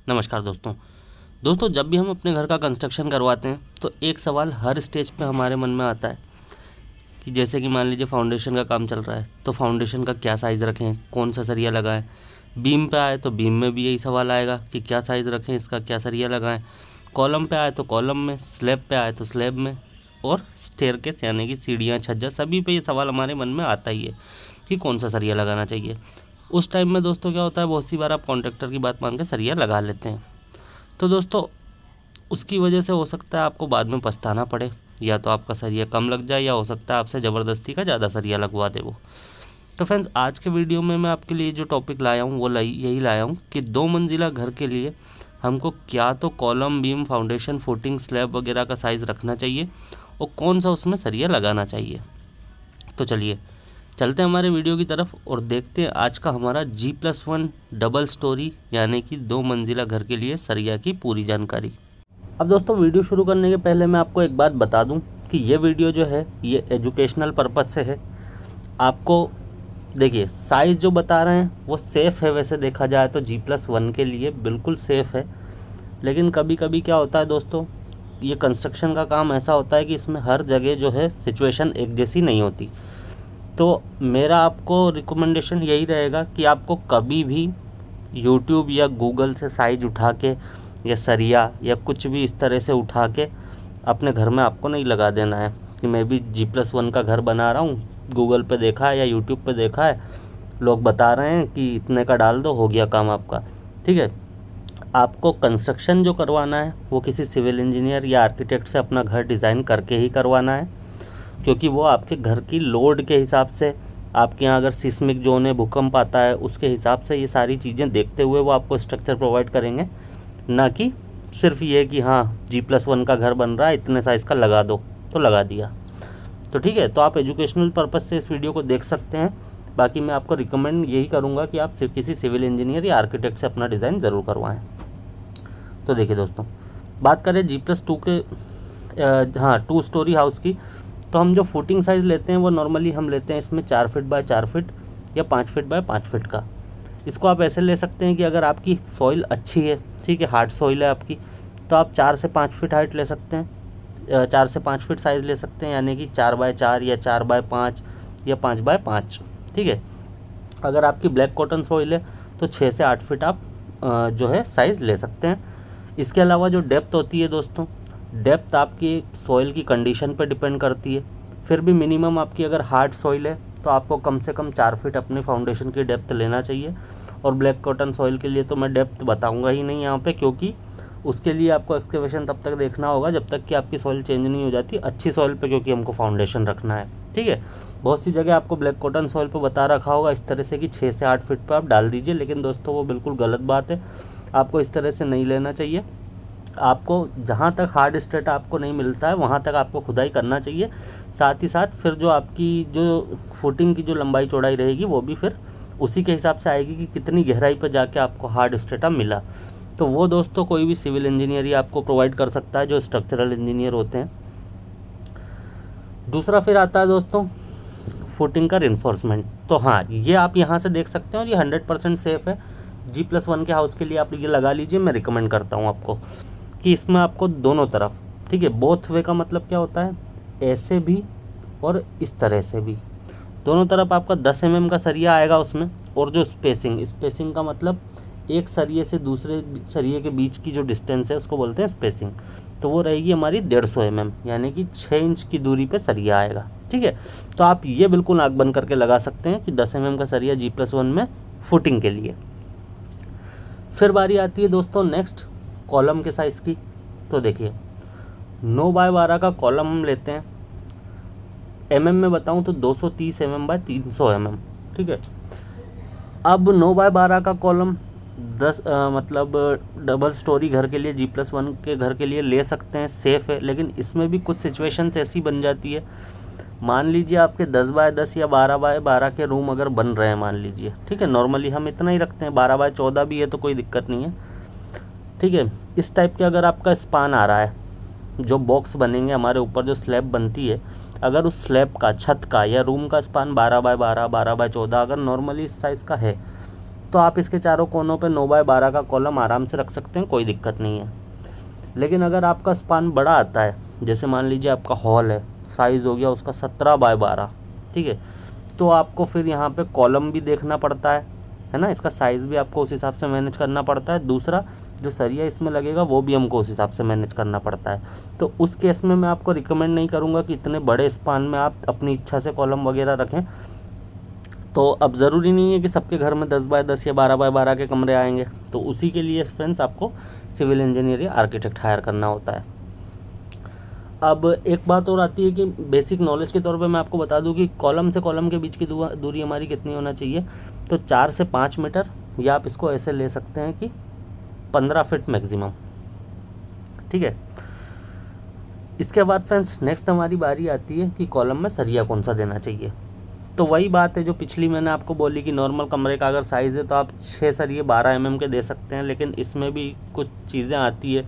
नमस्कार दोस्तों जब भी हम अपने घर का कंस्ट्रक्शन करवाते हैं तो एक सवाल हर स्टेज पे हमारे मन में आता है कि जैसे कि मान लीजिए फाउंडेशन का काम चल रहा है तो फाउंडेशन का क्या साइज़ रखें, कौन सा सरिया लगाएं। बीम पे आए तो बीम में भी यही सवाल आएगा कि क्या साइज़ रखें, इसका क्या सरिया लगाएं। कॉलम पे आए तो कॉलम में, स्लैब पे आए तो स्लैब में, और स्टेयरकेस यानी कि सीढ़ियाँ, छज्जा, सभी पे ये सवाल हमारे मन में आता ही है कि कौन सा सरिया लगाना चाहिए। उस टाइम में दोस्तों क्या होता है, बहुत सी बार आप कॉन्ट्रैक्टर की बात मान के सरिया लगा लेते हैं। तो दोस्तों उसकी वजह से हो सकता है आपको बाद में पछताना पड़े, या तो आपका सरिया कम लग जाए, या हो सकता है आपसे ज़बरदस्ती का ज़्यादा सरिया लगवा दे वो। तो फ्रेंड्स, आज के वीडियो में मैं आपके लिए जो टॉपिक लाया हूँ वो यही लाया हूँ कि 2 मंजिला घर के लिए हमको क्या तो column, beam, foundation, footing, slab वगैरह का साइज़ रखना चाहिए और कौन सा उसमें सरिया लगाना चाहिए। तो चलिए चलते हैं हमारे वीडियो की तरफ और देखते हैं आज का हमारा G+1 डबल स्टोरी यानी कि 2 मंजिला घर के लिए सरिया की पूरी जानकारी। अब दोस्तों, वीडियो शुरू करने के पहले मैं आपको एक बात बता दूं कि ये वीडियो जो है ये एजुकेशनल पर्पज़ से है। आपको देखिए, साइज़ जो बता रहे हैं वो सेफ़ है, वैसे देखा जाए तो G+1 के लिए बिल्कुल सेफ़ है। लेकिन कभी कभी क्या होता है दोस्तों, ये कंस्ट्रक्शन का काम ऐसा होता है कि इसमें हर जगह जो है सिचुएशन एक जैसी नहीं होती। तो मेरा आपको रिकमेंडेशन यही रहेगा कि आपको कभी भी यूट्यूब या गूगल से साइज उठा के या सरिया या कुछ भी इस तरह से उठा के अपने घर में आपको नहीं लगा देना है कि मैं भी G+1 का घर बना रहा हूँ, गूगल पे देखा है या यूट्यूब पे देखा है, लोग बता रहे हैं कि इतने का डाल दो, हो गया काम आपका। ठीक है, आपको कंस्ट्रक्शन जो करवाना है वो किसी सिविल इंजीनियर या आर्किटेक्ट से अपना घर डिज़ाइन करके ही करवाना है, क्योंकि वो आपके घर की लोड के हिसाब से, आपके यहाँ अगर सिस्मिक जोन है, भूकंप आता है, उसके हिसाब से ये सारी चीज़ें देखते हुए वो आपको स्ट्रक्चर प्रोवाइड करेंगे, ना कि सिर्फ ये कि हाँ G+1 का घर बन रहा है, इतने साइज़ का लगा दो तो लगा दिया। तो ठीक है, तो आप एजुकेशनल पर्पज़ से इस वीडियो को देख सकते हैं। बाकी मैं आपको रिकमेंड यही करूँगा कि आप सिर्फ किसी सिविल इंजीनियर या आर्किटेक्ट से अपना डिज़ाइन ज़रूर करवाएँ। तो देखिए दोस्तों, बात करें G+2 के 2 स्टोरी हाउस की, तो हम जो फुटिंग साइज़ लेते हैं वो नॉर्मली हम लेते हैं इसमें 4 फीट बाय 4 फीट या 5 फीट बाय 5 फीट का। इसको आप ऐसे ले सकते हैं कि अगर आपकी सॉइल अच्छी है, ठीक है, हार्ड सॉइल है आपकी, तो आप 4 से 5 फीट हाइट ले सकते हैं, 4 से 5 फीट साइज़ ले सकते हैं, यानी कि 4 बाय 4 या 4 बाय 5 या 5 बाय 5। ठीक है, अगर आपकी ब्लैक कॉटन सॉइल है तो 6 से 8 फीट आप जो है साइज़ ले सकते हैं। इसके अलावा जो डेप्थ होती है दोस्तों, डेप्थ आपकी सॉइल की कंडीशन पर डिपेंड करती है। फिर भी मिनिमम आपकी अगर हार्ड सॉइल है तो आपको कम से कम 4 फीट अपने फाउंडेशन की डेप्थ लेना चाहिए। और ब्लैक कॉटन सॉइल के लिए तो मैं डेप्थ बताऊंगा ही नहीं यहाँ पे, क्योंकि उसके लिए आपको एक्सकेवेशन तब तक देखना होगा जब तक कि आपकी सॉइल चेंज नहीं हो जाती अच्छी सॉइल पे, क्योंकि हमको फाउंडेशन रखना है। ठीक है, बहुत सी जगह आपको ब्लैक कॉटन सॉइल पे बता रखा होगा इस तरह से कि 6 से 8 फीट पर आप डाल दीजिए, लेकिन दोस्तों वो बिल्कुल गलत बात है। आपको इस तरह से नहीं लेना चाहिए। आपको जहाँ तक हार्ड स्ट्रेट आपको नहीं मिलता है वहाँ तक आपको खुदाई करना चाहिए। साथ ही साथ फिर जो आपकी जो फुटिंग की जो लंबाई चौड़ाई रहेगी वो भी फिर उसी के हिसाब से आएगी कि कितनी गहराई पर जाके आपको हार्ड स्ट्रेटा मिला। तो वो दोस्तों कोई भी सिविल इंजीनियर ही आपको प्रोवाइड कर सकता है, जो स्ट्रक्चरल इंजीनियर होते हैं। दूसरा फिर आता है दोस्तों फुटिंग का रिइंफोर्समेंट। तो हाँ, ये आप यहाँ से देख सकते हैं और ये 100% सेफ़ है। G+1 के हाउस के लिए आप ये लगा लीजिए, मैं रिकमेंड करता हूँ आपको कि इसमें आपको दोनों तरफ, ठीक है, बोथ वे का मतलब क्या होता है, ऐसे भी और इस तरह से भी, दोनों तरफ आपका 10 mm का सरिया आएगा उसमें। और जो स्पेसिंग का मतलब एक सरिये से दूसरे सरिये के बीच की जो डिस्टेंस है उसको बोलते हैं स्पेसिंग। तो वो रहेगी हमारी 150 mm, यानी कि 6 इंच की दूरी पे सरिया आएगा। ठीक है, तो आप ये बिल्कुल आँख बंद करके लगा सकते हैं कि 10 mm का सरिया G+1 में फुटिंग के लिए। फिर बारी आती है दोस्तों नेक्स्ट कॉलम के साइज़ की। तो देखिए 9 बाय 12 का कॉलम हम लेते हैं, mm में बताऊं तो 230 mm बाय 300 mm। ठीक है, अब 9 बाय 12 का कॉलम 10 मतलब डबल स्टोरी घर के लिए, G+1 के घर के लिए ले सकते हैं, सेफ़ है। लेकिन इसमें भी कुछ सिचुएशंस ऐसी बन जाती है, मान लीजिए आपके 10 बाय 10 या 12 बाय 12 के रूम अगर बन रहे हैं, मान लीजिए, ठीक है, नॉर्मली हम इतना ही रखते हैं, 12 बाय 14 भी है तो कोई दिक्कत नहीं है। ठीक है, इस टाइप के अगर आपका स्पान आ रहा है, जो बॉक्स बनेंगे हमारे ऊपर, जो स्लैब बनती है, अगर उस स्लैब का, छत का या रूम का स्पान 12 बाय 12, 12 बाय 14 अगर नॉर्मली इस साइज़ का है, तो आप इसके चारों कोनों पे 9x12 का कॉलम आराम से रख सकते हैं, कोई दिक्कत नहीं है। लेकिन अगर आपका स्पान बड़ा आता है, जैसे मान लीजिए आपका हॉल है, साइज़ हो गया उसका 17x12, ठीक है, तो आपको फिर यहाँ पे कॉलम भी देखना पड़ता है ना, इसका साइज़ भी आपको उस हिसाब से मैनेज करना पड़ता है। दूसरा जो सरिया इसमें लगेगा वो भी हमको उस हिसाब से मैनेज करना पड़ता है। तो उस केस में मैं आपको रिकमेंड नहीं करूँगा कि इतने बड़े स्पान में आप अपनी इच्छा से कॉलम वगैरह रखें। तो अब ज़रूरी नहीं है कि सबके घर में 10x10 या 12x12 के कमरे आएंगे, तो उसी के लिए फ्रेंड्स आपको सिविल इंजीनियर या आर्किटेक्ट हायर करना होता है। अब एक बात और आती है कि बेसिक नॉलेज के तौर पे मैं आपको बता दूं कि कॉलम से कॉलम के बीच की दूरी हमारी कितनी होना चाहिए, तो 4 से 5 मीटर, या आप इसको ऐसे ले सकते हैं कि 15 फीट मैक्सिमम, ठीक है। इसके बाद फ्रेंड्स नेक्स्ट हमारी बारी आती है कि कॉलम में सरिया कौन सा देना चाहिए। तो वही बात है जो पिछली मैंने आपको बोली कि नॉर्मल कमरे का अगर साइज़ है तो आप 6 सरिये 12 mm के दे सकते हैं, लेकिन इसमें भी कुछ चीज़ें आती है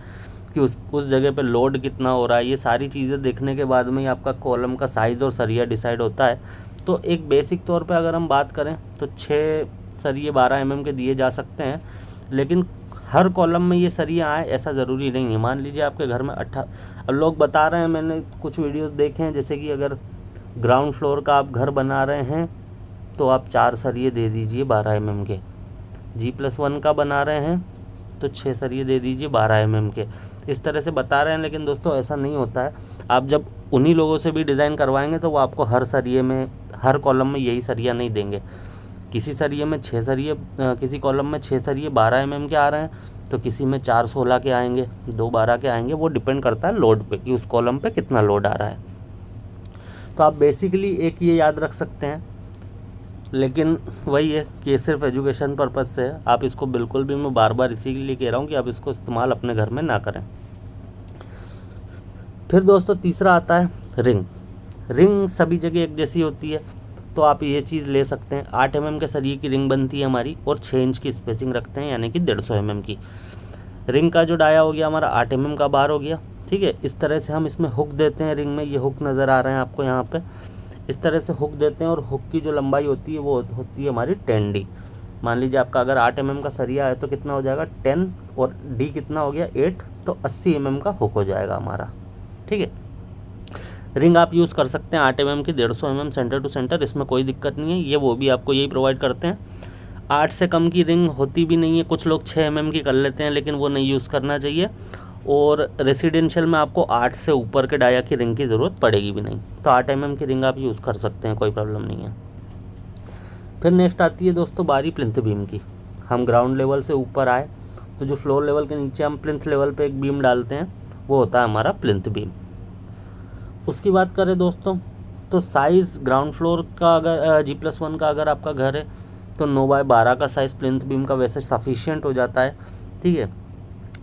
कि उस जगह पे लोड कितना हो रहा है। ये सारी चीज़ें देखने के बाद में ही आपका कॉलम का साइज़ और सरिया डिसाइड होता है। तो एक बेसिक तौर पे अगर हम बात करें तो 6 सरिये 12 mm के दिए जा सकते हैं, लेकिन हर कॉलम में ये सरिया आए ऐसा ज़रूरी नहीं है। मान लीजिए आपके घर में अब लोग बता रहे हैं, मैंने कुछ वीडियोस देखे हैं, जैसे कि अगर ग्राउंड फ्लोर का आप घर बना रहे हैं तो आप 4 सरिये दे दीजिए 12 mm के, G+1 का बना रहे हैं तो 6 सरिये दे दीजिए 12 mm के, इस तरह से बता रहे हैं। लेकिन दोस्तों ऐसा नहीं होता है। आप जब उन्हीं लोगों से भी डिज़ाइन करवाएंगे तो वो आपको हर सरिये में, हर कॉलम में यही सरिया नहीं देंगे। किसी सरिये में 6 सरिये, किसी कॉलम में 6 सरिये 12 mm के आ रहे हैं, तो किसी में 4 16 के आएंगे, 2 12 के आएंगे। वो डिपेंड करता है लोड पे कि उस कॉलम पे कितना लोड आ रहा है। तो आप बेसिकली एक ये याद रख सकते हैं, लेकिन वही है कि ये सिर्फ एजुकेशन पर्पज़ से है। आप इसको बिल्कुल भी, मैं बार बार इसी के लिए कह रहा हूँ कि आप इसको इस्तेमाल अपने घर में ना करें। फिर दोस्तों तीसरा आता है रिंग। रिंग सभी जगह एक जैसी होती है, तो आप ये चीज़ ले सकते हैं। 8 mm के सरिये की रिंग बनती है हमारी, और 6 इंच की स्पेसिंग रखते हैं, यानी कि 150 mm की रिंग का जो डाया हो गया हमारा 8 mm का बार हो गया, ठीक है। इस तरह से हम इसमें हुक देते हैं रिंग में। ये हुक नज़र आ रहे हैं आपको यहाँ पे, इस तरह से हुक देते हैं, और हुक की जो लंबाई होती है वो होती है हमारी 10D। मान लीजिए आपका अगर 8 mm का सरिया है तो कितना हो जाएगा 10, और D कितना हो गया 8, तो 80 mm का हुक हो जाएगा हमारा, ठीक है। रिंग आप यूज़ कर सकते हैं 8 mm की, 150 mm सेंटर टू सेंटर, इसमें कोई दिक्कत नहीं है। ये वो भी आपको यही प्रोवाइड करते हैं। 8 से कम की रिंग होती भी नहीं है, कुछ लोग 6 mm की कर लेते हैं, लेकिन वो नहीं यूज़ करना चाहिए। और रेसिडेंशियल में आपको 8 से ऊपर के डाया की रिंग की ज़रूरत पड़ेगी भी नहीं, तो 8 mm की रिंग आप यूज़ कर सकते हैं, कोई प्रॉब्लम नहीं है। फिर नेक्स्ट आती है दोस्तों बारी प्लिंथ बीम की। हम ग्राउंड लेवल से ऊपर आए तो जो फ्लोर लेवल के नीचे हम प्लिंथ लेवल पे एक बीम डालते हैं, वो होता है हमारा प्लिंथ बीम। उसकी बात करें दोस्तों तो साइज़ ग्राउंड फ्लोर का अगर G+1 का अगर आपका घर है तो 9x12 का साइज़ प्लिंथ बीम का वैसे सफिशिएंट हो जाता है, ठीक है।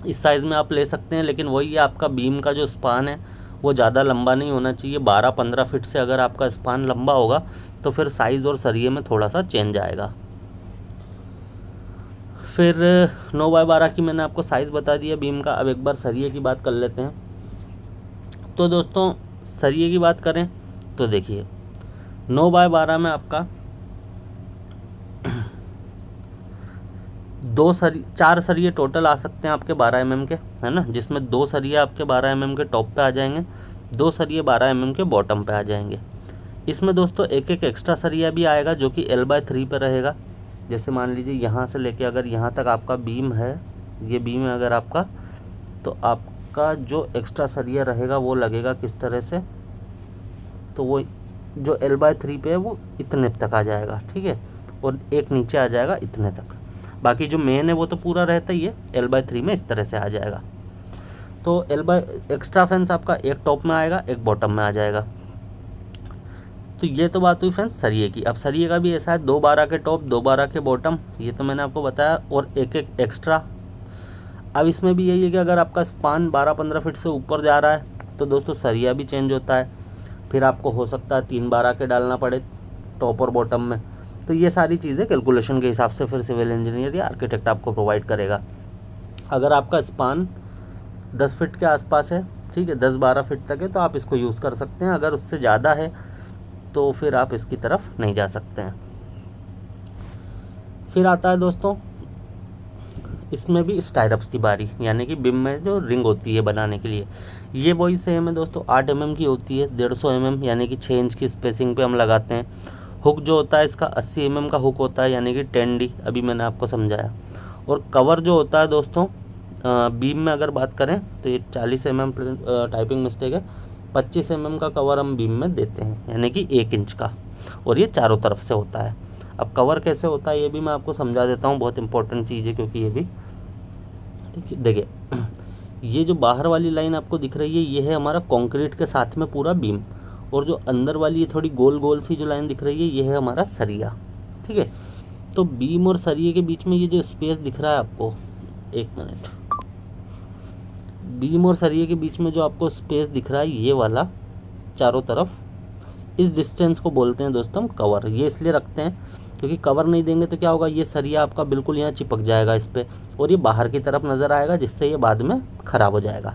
इस साइज़ में आप ले सकते हैं, लेकिन वही है आपका बीम का जो स्पान है वो ज़्यादा लंबा नहीं होना चाहिए। 12-15 फीट से अगर आपका स्पान लंबा होगा तो फिर साइज़ और सरिये में थोड़ा सा चेंज आएगा। फिर 9x12 की मैंने आपको साइज़ बता दिया बीम का। अब एक बार सरिये की बात कर लेते हैं। तो दोस्तों सरिये की बात करें तो देखिए 9x12 में आपका 4 सरिये टोटल आ सकते हैं आपके 12 mm के, है ना, जिसमें 2 सरिये आपके 12 mm के टॉप पे आ जाएंगे, 2 सरिये 12 mm के बॉटम पे आ जाएंगे। इसमें दोस्तों एक एक्स्ट्रा सरिया भी आएगा जो कि L/3 पे रहेगा। जैसे मान लीजिए यहाँ से लेके अगर यहाँ तक आपका बीम है, ये बीम है अगर आपका, तो आपका जो एक्स्ट्रा सरिया रहेगा वो लगेगा किस तरह से, तो वो जो L/3 पे है वो इतने तक आ जाएगा, ठीक है, और एक नीचे आ जाएगा इतने तक। बाकी जो मेन है वो तो पूरा रहता ही है, L/3 में इस तरह से आ जाएगा। तो एक्स्ट्रा फेंस आपका एक टॉप में आएगा, एक बॉटम में आ जाएगा। तो ये तो बात हुई फ्रेंड्स सरिये की। अब सरिये का भी ऐसा है, 2/12 के टॉप, 2/12 के बॉटम, ये तो मैंने आपको बताया, और एक एक्स्ट्रा। अब इसमें भी यही है कि अगर आपका स्पान 12-15 फीट से ऊपर जा रहा है तो दोस्तों सरिया भी चेंज होता है। फिर आपको हो सकता है 3/12 के डालना पड़े टॉप और बॉटम में। तो ये सारी चीज़ें कैलकुलेशन के हिसाब से फिर सिविल इंजीनियर या आर्किटेक्ट आपको प्रोवाइड करेगा। अगर आपका स्पान 10 फीट के आसपास है, ठीक है, 10-12 फीट तक है, तो आप इसको यूज़ कर सकते हैं। अगर उससे ज़्यादा है तो फिर आप इसकी तरफ नहीं जा सकते हैं। फिर आता है दोस्तों इसमें भी स्टायरप्स की बारी, यानी कि बीम में जो रिंग होती है बनाने के लिए, ये वही सेम है दोस्तों, 8 mm की होती है, 150 mm यानी कि 6 इंच की स्पेसिंग पे हम लगाते हैं। हुक जो होता है इसका 80 mm का हुक होता है, यानी कि 10D, अभी मैंने आपको समझाया। और कवर जो होता है दोस्तों बीम में अगर बात करें तो ये 40 mm टाइपिंग मिस्टेक है, 25 mm का कवर हम बीम में देते हैं, यानी कि 1 इंच का, और ये चारों तरफ से होता है। अब कवर कैसे होता है ये भी मैं आपको समझा देता हूँ, बहुत इंपॉर्टेंट चीज़ है, क्योंकि ये भी देखिए ये जो बाहर वाली लाइन आपको दिख रही है ये है हमारा कंक्रीट के साथ में पूरा बीम, और जो अंदर वाली ये थोड़ी गोल गोल सी जो लाइन दिख रही है ये है हमारा सरिया। ठीक है, तो बीम और सरिये के बीच में ये जो स्पेस दिख रहा है आपको, एक मिनट, बीम और सरिये के बीच में जो आपको स्पेस दिख रहा है ये वाला चारों तरफ, इस डिस्टेंस को बोलते हैं दोस्तों हम कवर। ये इसलिए रखते हैं क्योंकि कवर नहीं देंगे तो क्या होगा, ये सरिया आपका बिल्कुल यहाँ चिपक जाएगा इस पर, और ये बाहर की तरफ नज़र आएगा, जिससे ये बाद में ख़राब हो जाएगा।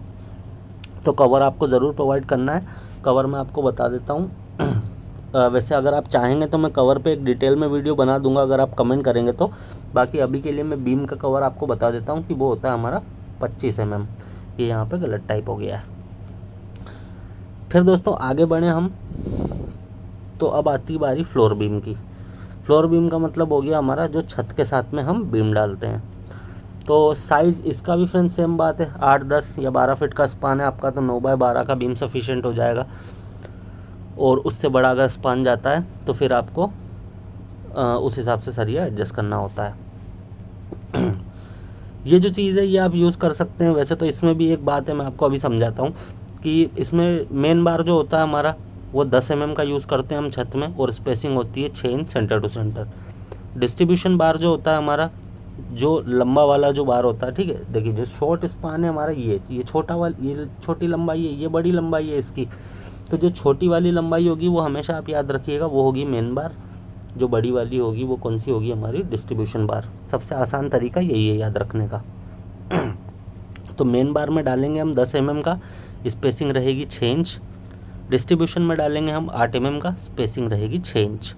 तो कवर आपको ज़रूर प्रोवाइड करना है। कवर मैं आपको बता देता हूँ वैसे अगर आप चाहेंगे तो मैं कवर पे एक डिटेल में वीडियो बना दूंगा अगर आप कमेंट करेंगे तो। बाकी अभी के लिए मैं बीम का कवर आपको बता देता हूँ कि वो होता है हमारा 25 mm। ये यहाँ पे गलत टाइप हो गया है। फिर दोस्तों आगे बढ़े हम, तो अब आती बारी फ्लोर बीम की। फ्लोर बीम का मतलब हो गया हमारा जो छत के साथ में हम बीम डालते हैं। तो साइज़ इसका भी फ्रेंड सेम बात है, 8, 10 या 12 फीट का स्पान है आपका तो 9x12 का बीम सफिशिएंट हो जाएगा। और उससे बड़ा अगर स्पान जाता है तो फिर आपको उस हिसाब से सरिया एडजस्ट करना होता है। ये जो चीज़ है ये आप यूज़ कर सकते हैं। वैसे तो इसमें भी एक बात है, मैं आपको अभी समझाता हूँ कि इसमें मेन बार जो होता है हमारा वो 10 mm का यूज़ करते हैं हम छत में, और स्पेसिंग होती है 6 inch centre to centre. Distribution bar जो होता है हमारा, जो लंबा वाला जो बार होता है, ठीक है, देखिए जो शॉर्ट स्पान है हमारा ये छोटा वाला, ये छोटी लंबाई है, ये बड़ी लंबाई है इसकी। तो जो छोटी वाली लंबाई होगी वो हमेशा आप याद रखिएगा, वो होगी मेन बार। जो बड़ी वाली होगी वो कौन सी होगी, हमारी डिस्ट्रीब्यूशन बार। सबसे आसान तरीका यही है याद रखने का। तो मेन बार में डालेंगे हम 10 mm का, स्पेसिंग रहेगी 6 इंच। डिस्ट्रीब्यूशन में डालेंगे हम 8 mm का, स्पेसिंग रहेगी 6 इंच।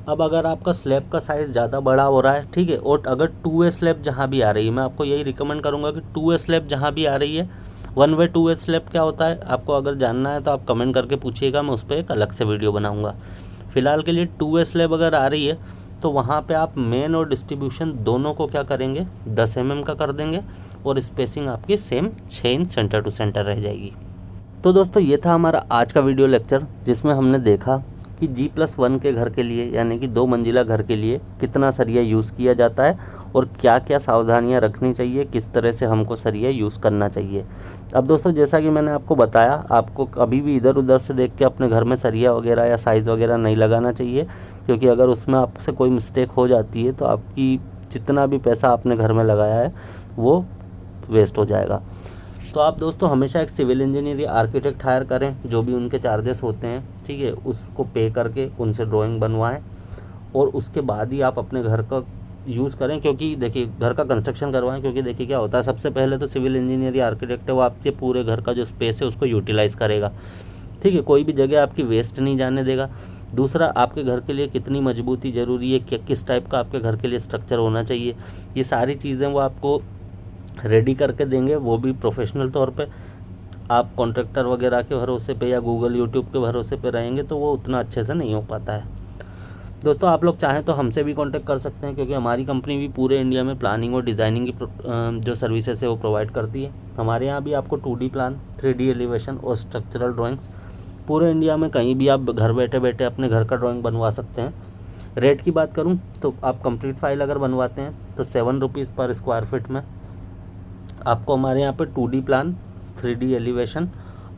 अब अगर आपका स्लैब का साइज़ ज़्यादा बड़ा हो रहा है, ठीक है, और अगर 2 वे स्लैब जहाँ भी आ रही है, मैं आपको यही रिकमेंड करूँगा कि 2 वे स्लैब जहाँ भी आ रही है, 1 वे 2 वे स्लैब क्या होता है आपको अगर जानना है तो आप कमेंट करके पूछिएगा, मैं उस पर एक अलग से वीडियो बनाऊँगा। फ़िलहाल के लिए 2 वे स्लैब अगर आ रही है तो वहाँ पे आप मेन और डिस्ट्रीब्यूशन दोनों को क्या करेंगे, 10 mm का कर देंगे, और स्पेसिंग आपकी same 6 inch centre to centre रह जाएगी। तो दोस्तों ये था हमारा आज का वीडियो लेक्चर, जिसमें हमने देखा कि G+1 के घर के लिए, यानी कि 2 मंजिला घर के लिए कितना सरिया यूज़ किया जाता है और क्या क्या सावधानियां रखनी चाहिए, किस तरह से हमको सरिया यूज़ करना चाहिए। अब दोस्तों जैसा कि मैंने आपको बताया, आपको कभी भी इधर उधर से देख के अपने घर में सरिया वगैरह या साइज़ वगैरह नहीं लगाना चाहिए, क्योंकि अगर उसमें आपसे कोई मिस्टेक हो जाती है तो आपकी जितना भी पैसा आपने घर में लगाया है वो वेस्ट हो जाएगा। तो आप दोस्तों हमेशा एक सिविल इंजीनियर या आर्किटेक्ट हायर करें, जो भी उनके चार्जेस होते हैं, ठीक है, उसको पे करके उनसे ड्राइंग बनवाएं, और उसके बाद ही आप अपने घर का यूज़ करें। क्योंकि देखिए घर का कंस्ट्रक्शन करवाएं, क्योंकि देखिए क्या होता है, सबसे पहले तो सिविल इंजीनियर या आर्किटेक्ट है वो आपके पूरे घर का जो स्पेस है उसको यूटिलाइज़ करेगा, ठीक है, कोई भी जगह आपकी वेस्ट नहीं जाने देगा। दूसरा, आपके घर के लिए कितनी मजबूती ज़रूरी है, किस टाइप का आपके घर के लिए स्ट्रक्चर होना चाहिए, ये सारी चीज़ें वो आपको रेडी करके देंगे, वो भी प्रोफेशनल तौर पे। आप कॉन्ट्रैक्टर वगैरह के भरोसे पे या गूगल यूट्यूब के भरोसे पे रहेंगे तो वो उतना अच्छे से नहीं हो पाता है। दोस्तों आप लोग चाहें तो हमसे भी कांटेक्ट कर सकते हैं, क्योंकि हमारी कंपनी भी पूरे इंडिया में प्लानिंग और डिज़ाइनिंग की जो सर्विसेज है वो प्रोवाइड करती है। हमारे यहाँ भी आपको 2D प्लान, 3D एलिवेशन और स्ट्रक्चरल ड्राइंग्स पूरे इंडिया में कहीं भी आप घर बैठे बैठे अपने घर का ड्राइंग बनवा सकते हैं। रेट की बात करूँ तो आप कंप्लीट फाइल अगर बनवाते हैं तो 7 रुपीज़ पर स्क्वायर फीट में आपको हमारे यहाँ पे 2D प्लान, 3D एलिवेशन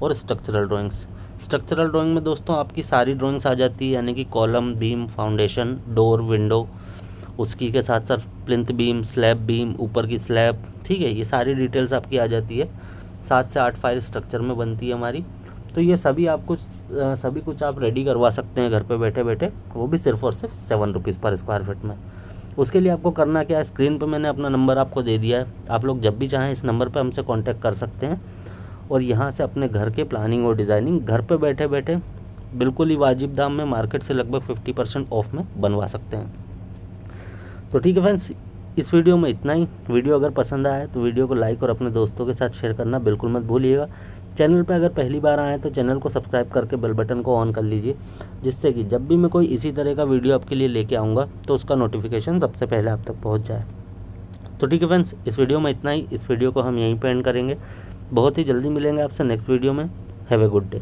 और स्ट्रक्चरल ड्राइंग्स। स्ट्रक्चरल ड्राइंग में दोस्तों आपकी सारी ड्राइंग्स आ जाती है, यानी कि column, beam, foundation, door, window, उसकी के साथ साथ प्लिंथ बीम, स्लैब बीम, ऊपर की स्लैब, ठीक है, ये सारी डिटेल्स आपकी आ जाती है। 7 से 8 फाइल स्ट्रक्चर में बनती है हमारी। तो ये सभी कुछ आप रेडी करवा सकते हैं घर पे बैठे बैठे, वो भी सिर्फ और सिर्फ 7 रुपीज़ पर स्क्वायर फीट में। उसके लिए आपको करना क्या है, स्क्रीन पे मैंने अपना नंबर आपको दे दिया है, आप लोग जब भी चाहें इस नंबर पे हमसे कांटेक्ट कर सकते हैं, और यहाँ से अपने घर के प्लानिंग और डिज़ाइनिंग घर पे बैठे बैठे बिल्कुल ही वाजिब दाम में, मार्केट से लगभग 50% ऑफ में बनवा सकते हैं। तो ठीक है फ्रेंड्स, इस वीडियो में इतना ही। वीडियो अगर पसंद आया तो वीडियो को लाइक और अपने दोस्तों के साथ शेयर करना बिल्कुल मत भूलिएगा। चैनल पर अगर पहली बार आए तो चैनल को सब्सक्राइब करके बेल बटन को ऑन कर लीजिए, जिससे कि जब भी मैं कोई इसी तरह का वीडियो आपके लिए लेके आऊँगा तो उसका नोटिफिकेशन सबसे पहले आप तक पहुँच जाए। तो ठीक है फ्रेंड्स, इस वीडियो में इतना ही। इस वीडियो को हम यहीं पे एंड करेंगे। बहुत ही जल्दी मिलेंगे आपसे नेक्स्ट वीडियो में। Have a good day.